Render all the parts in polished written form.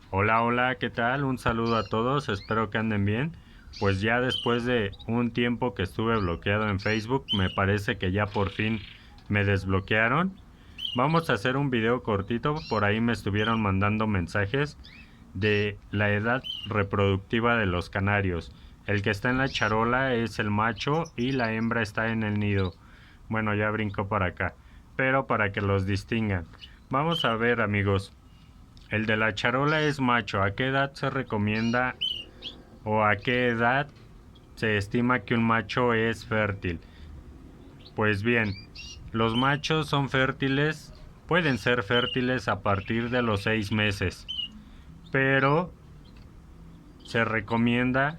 Hola, hola, ¿qué tal? Un saludo a todos, espero que anden bien. Pues ya después de un tiempo que estuve bloqueado en Facebook, me parece que ya por fin me desbloquearon. Vamos a hacer un video cortito, por ahí me estuvieron mandando mensajes de la edad reproductiva de los canarios. El que está en la charola es el macho y la hembra está en el nido. Bueno, ya brincó para acá, pero para que los distingan. Vamos a ver, amigos. El de la charola es macho. ¿A qué edad se recomienda o a qué edad se estima que un macho es fértil? Pues bien, los machos son fértiles, pueden ser fértiles a partir de los 6 meses, pero se recomienda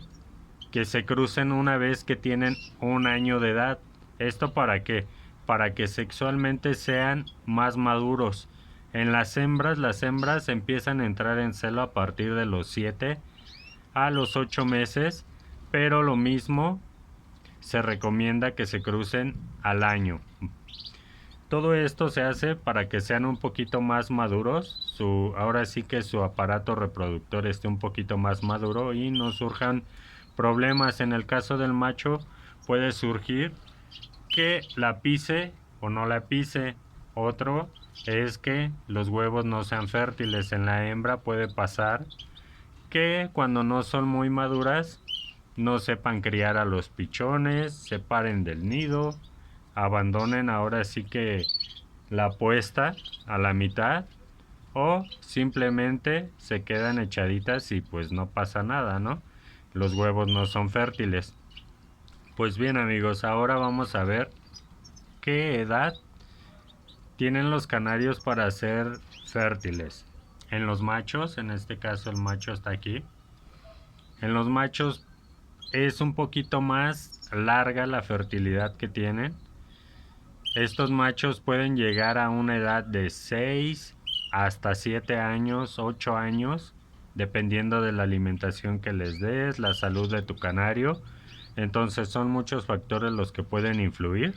que se crucen una vez que tienen un año de edad. ¿Esto para qué? Para que sexualmente sean más maduros. En las hembras empiezan a entrar en celo a partir de los 7 a los 8 meses, pero lo mismo se recomienda que se crucen al año. Todo esto se hace para que sean un poquito más maduros, ahora sí que su aparato reproductor esté un poquito más maduro y no surjan problemas. En el caso del macho puede surgir que la pise o no la pise. Otro es que los huevos no sean fértiles. En la hembra puede pasar que cuando no son muy maduras no sepan criar a los pichones, se paren del nido, abandonen ahora sí que la puesta a la mitad o simplemente se quedan echaditas y pues no pasa nada, ¿no? Los huevos no son fértiles. Pues bien, amigos, ahora vamos a ver qué edad tienen los canarios para ser fértiles. En los machos, en este caso el macho está aquí, en los machos es un poquito más larga la fertilidad que tienen. Estos machos pueden llegar a una edad de 6 hasta 7 años, 8 años, dependiendo de la alimentación que les des, la salud de tu canario. Entonces son muchos factores los que pueden influir,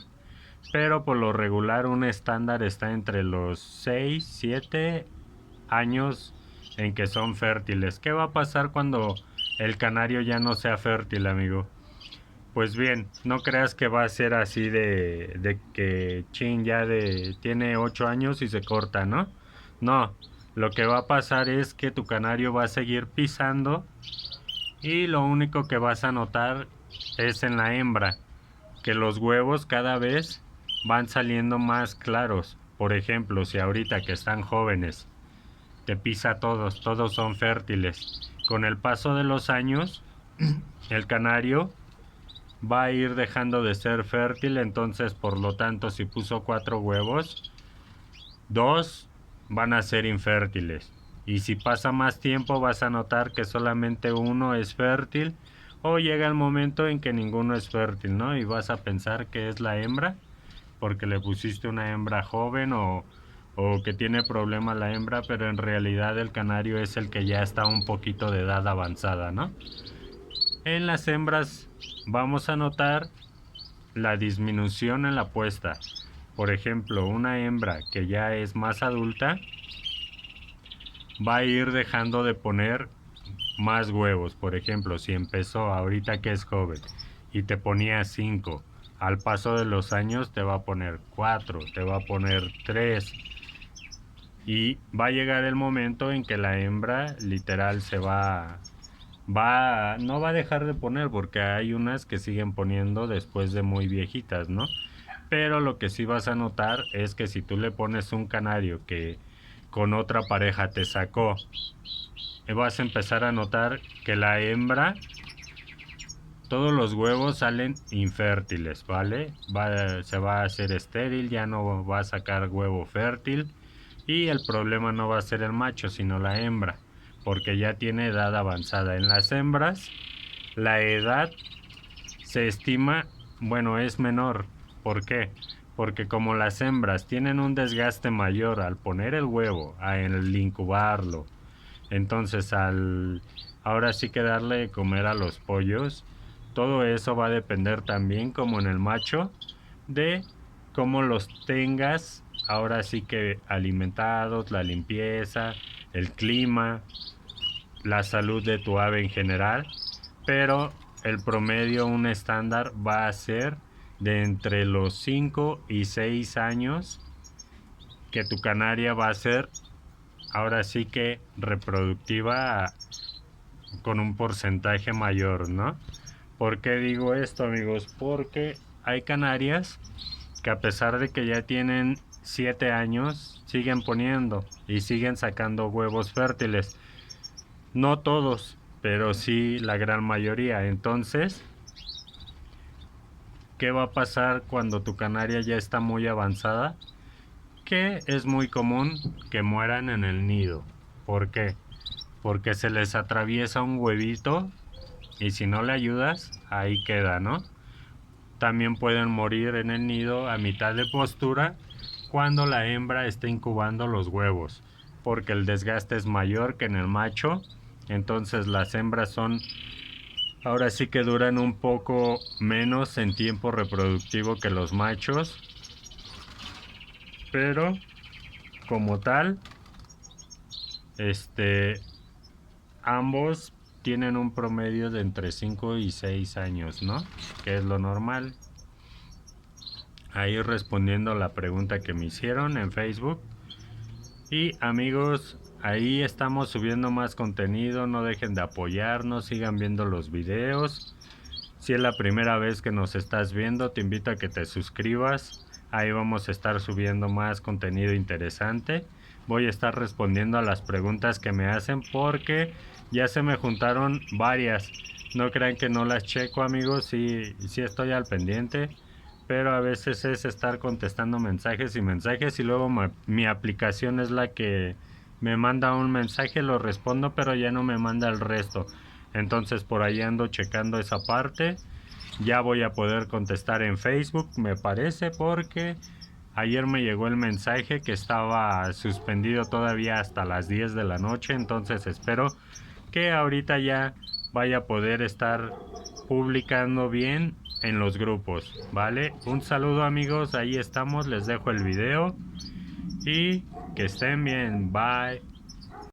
pero por lo regular un estándar está entre los 6, 7 años en que son fértiles. ¿Qué va a pasar cuando el canario ya no sea fértil, amigo? Pues bien, no creas que va a ser así de que chin ya tiene 8 años y se corta, ¿no? No, lo que va a pasar es que tu canario va a seguir pisando y lo único que vas a notar es en la hembra, que los huevos cada vez van saliendo más claros. Por ejemplo, si ahorita que están jóvenes te pisa todos, todos son fértiles. Con el paso de los años, el canario va a ir dejando de ser fértil, entonces por lo tanto si puso 4 huevos, 2 van a ser infértiles. Y si pasa más tiempo vas a notar que solamente uno es fértil o llega el momento en que ninguno es fértil, ¿no? Y vas a pensar que es la hembra porque le pusiste una hembra joven o que tiene problema la hembra, pero en realidad el canario es el que ya está un poquito de edad avanzada, ¿no? En las hembras vamos a notar la disminución en la puesta. Por ejemplo, una hembra que ya es más adulta va a ir dejando de poner más huevos. Por ejemplo, si empezó ahorita que es joven y te ponía 5, al paso de los años te va a poner 4, te va a poner 3 y va a llegar el momento en que la hembra literal no va a dejar de poner porque hay unas que siguen poniendo después de muy viejitas, ¿no? Pero lo que sí vas a notar es que si tú le pones un canario que con otra pareja te sacó, vas a empezar a notar que la hembra, todos los huevos salen infértiles, ¿vale? Se va a hacer estéril, ya no va a sacar huevo fértil y el problema no va a ser el macho, sino la hembra, porque ya tiene edad avanzada. En las hembras, la edad se estima, bueno, es menor. ¿Por qué? Porque como las hembras tienen un desgaste mayor al poner el huevo, al incubarlo, entonces ahora sí que darle de comer a los pollos, todo eso va a depender también, como en el macho, de cómo los tengas, ahora sí que alimentados, la limpieza, el clima. la salud de tu ave en general, pero el promedio, un estándar, va a ser de entre los 5 y 6 años que tu canaria va a ser ahora sí que reproductiva con un porcentaje mayor, ¿no? ¿Por qué digo esto, amigos? Porque hay canarias que a pesar de que ya tienen 7 años, siguen poniendo y siguen sacando huevos fértiles. No todos, pero sí la gran mayoría. Entonces, ¿qué va a pasar cuando tu canaria ya está muy avanzada? Que es muy común que mueran en el nido. ¿Por qué? Porque se les atraviesa un huevito y si no le ayudas, ahí queda, ¿no? También pueden morir en el nido a mitad de postura cuando la hembra está incubando los huevos, porque el desgaste es mayor que en el macho. Entonces las hembras son, ahora sí que duran un poco menos en tiempo reproductivo que los machos, pero como tal, ambos tienen un promedio de entre 5 y 6 años, ¿no? Que es lo normal. Ahí respondiendo la pregunta que me hicieron en Facebook. Y amigos, ahí estamos subiendo más contenido, no dejen de apoyarnos, sigan viendo los videos. Si es la primera vez que nos estás viendo, te invito a que te suscribas. Ahí vamos a estar subiendo más contenido interesante. Voy a estar respondiendo a las preguntas que me hacen porque ya se me juntaron varias. No crean que no las checo, amigos, sí estoy al pendiente, pero a veces es estar contestando mensajes y luego mi aplicación es la que me manda un mensaje, lo respondo, pero ya no me manda el resto. Entonces por ahí ando checando esa parte. Ya voy a poder contestar en Facebook, me parece, porque ayer me llegó el mensaje que estaba suspendido todavía hasta las 10 de la noche. Entonces espero que ahorita ya vaya a poder estar publicando bien en los grupos, ¿vale? Un saludo, amigos, ahí estamos, les dejo el video y que estén bien, bye.